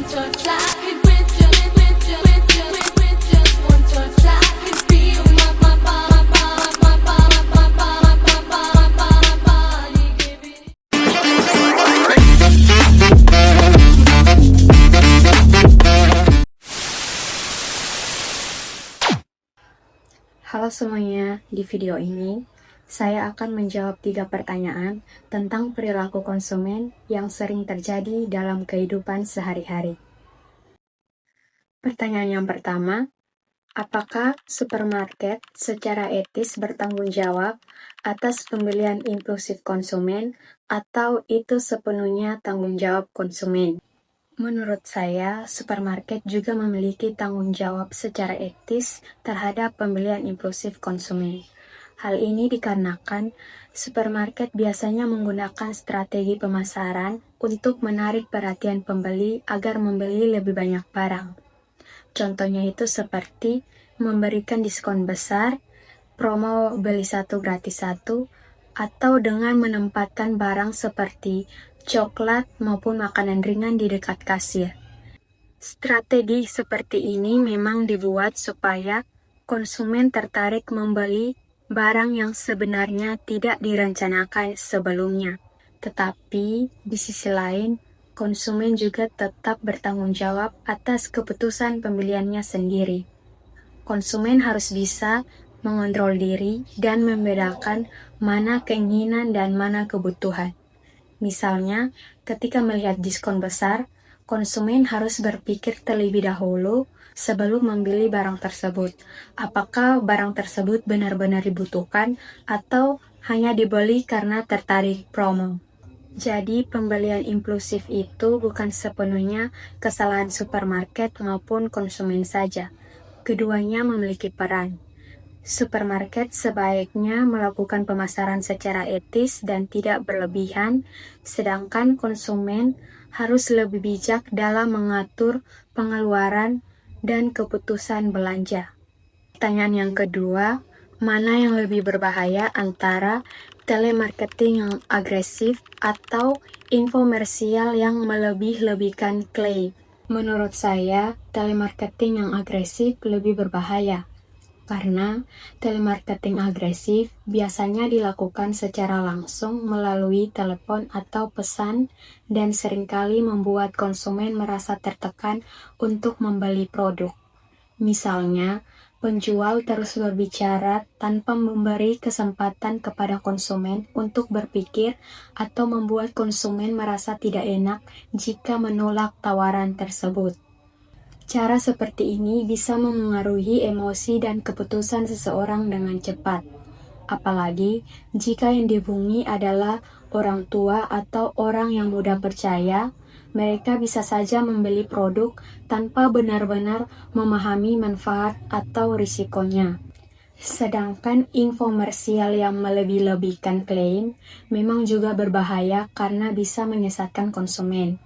touch, I could with just one touch, I could feel my body giving. Halo semuanya, di video ini saya akan menjawab 3 pertanyaan tentang perilaku konsumen yang sering terjadi dalam kehidupan sehari-hari. Pertanyaan yang pertama, apakah supermarket secara etis bertanggung jawab atas pembelian impulsif konsumen atau itu sepenuhnya tanggung jawab konsumen? Menurut saya, supermarket juga memiliki tanggung jawab secara etis terhadap pembelian impulsif konsumen. Hal ini dikarenakan supermarket biasanya menggunakan strategi pemasaran untuk menarik perhatian pembeli agar membeli lebih banyak barang. Contohnya itu seperti memberikan diskon besar, promo beli 1 gratis 1, atau dengan menempatkan barang seperti coklat maupun makanan ringan di dekat kasir. Strategi seperti ini memang dibuat supaya konsumen tertarik membeli barang yang sebenarnya tidak direncanakan sebelumnya. Tetapi di sisi lain, konsumen juga tetap bertanggung jawab atas keputusan pembeliannya sendiri. Konsumen harus bisa mengontrol diri dan membedakan mana keinginan dan mana kebutuhan. Misalnya, ketika melihat diskon besar, konsumen harus berpikir terlebih dahulu sebelum membeli barang tersebut. Apakah barang tersebut benar-benar dibutuhkan atau hanya dibeli karena tertarik promo? Jadi, pembelian impulsif itu bukan sepenuhnya kesalahan supermarket maupun konsumen saja. Keduanya memiliki peran. Supermarket sebaiknya melakukan pemasaran secara etis dan tidak berlebihan, sedangkan konsumen harus lebih bijak dalam mengatur pengeluaran dan keputusan belanja. Pertanyaan yang kedua, mana yang lebih berbahaya antara telemarketing yang agresif atau infomersial yang melebih-lebihkan klaim? Menurut saya, telemarketing yang agresif lebih berbahaya. Karena telemarketing agresif biasanya dilakukan secara langsung melalui telepon atau pesan dan seringkali membuat konsumen merasa tertekan untuk membeli produk. Misalnya, penjual terus berbicara tanpa memberi kesempatan kepada konsumen untuk berpikir atau membuat konsumen merasa tidak enak jika menolak tawaran tersebut. Cara seperti ini bisa memengaruhi emosi dan keputusan seseorang dengan cepat. Apalagi jika yang dihubungi adalah orang tua atau orang yang mudah percaya, mereka bisa saja membeli produk tanpa benar-benar memahami manfaat atau risikonya. Sedangkan infomersial yang melebih-lebihkan klaim memang juga berbahaya karena bisa menyesatkan konsumen.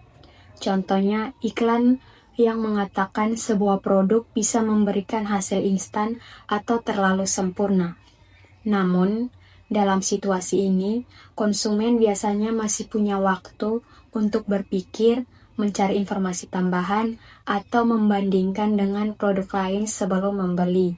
Contohnya, iklan yang mengatakan sebuah produk bisa memberikan hasil instan atau terlalu sempurna. Namun, dalam situasi ini, konsumen biasanya masih punya waktu untuk berpikir, mencari informasi tambahan, atau membandingkan dengan produk lain sebelum membeli.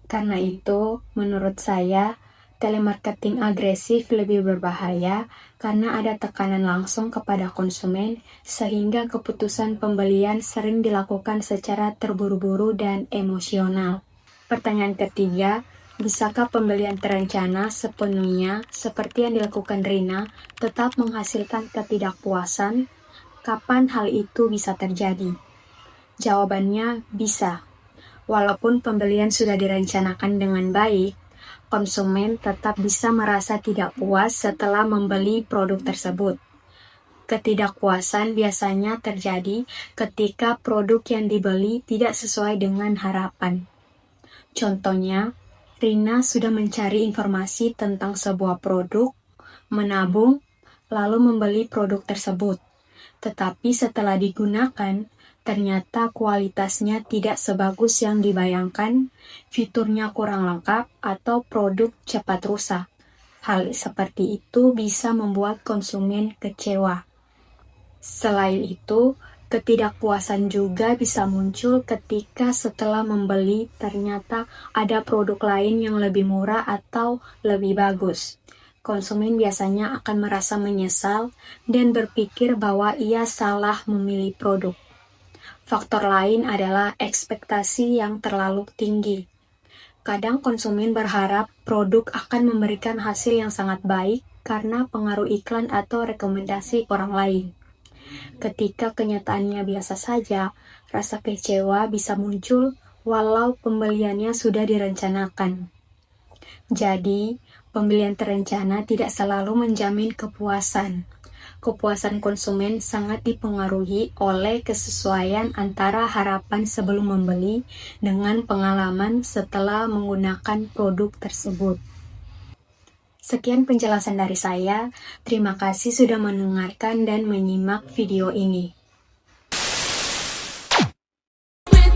Karena itu, menurut saya, telemarketing agresif lebih berbahaya karena ada tekanan langsung kepada konsumen sehingga keputusan pembelian sering dilakukan secara terburu-buru dan emosional. Pertanyaan ketiga, bisakah pembelian terencana sepenuhnya seperti yang dilakukan Rina tetap menghasilkan ketidakpuasan? Kapan hal itu bisa terjadi? Jawabannya bisa. Walaupun pembelian sudah direncanakan dengan baik, konsumen tetap bisa merasa tidak puas setelah membeli produk tersebut. Ketidakpuasan biasanya terjadi ketika produk yang dibeli tidak sesuai dengan harapan. Contohnya, Rina sudah mencari informasi tentang sebuah produk, menabung, lalu membeli produk tersebut. Tetapi setelah digunakan, ternyata kualitasnya tidak sebagus yang dibayangkan, fiturnya kurang lengkap, atau produk cepat rusak. Hal seperti itu bisa membuat konsumen kecewa. Selain itu, Ketidakpuasan juga bisa muncul ketika setelah membeli ternyata ada produk lain yang lebih murah atau lebih bagus. Konsumen biasanya akan merasa menyesal dan berpikir bahwa ia salah memilih produk. Faktor lain adalah ekspektasi yang terlalu tinggi. Kadang konsumen berharap produk akan memberikan hasil yang sangat baik karena pengaruh iklan atau rekomendasi orang lain. Ketika kenyataannya biasa saja, rasa kecewa bisa muncul walau pembeliannya sudah direncanakan. Jadi, pembelian terencana tidak selalu menjamin kepuasan. Kepuasan konsumen sangat dipengaruhi oleh kesesuaian antara harapan sebelum membeli dengan pengalaman setelah menggunakan produk tersebut. Sekian penjelasan dari saya. Terima kasih sudah mendengarkan dan menyimak video ini. With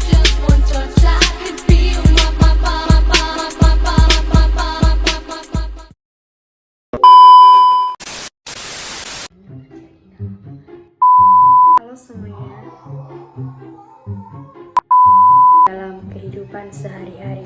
just one touch, I can feel Halo semuanya, dalam kehidupan sehari-hari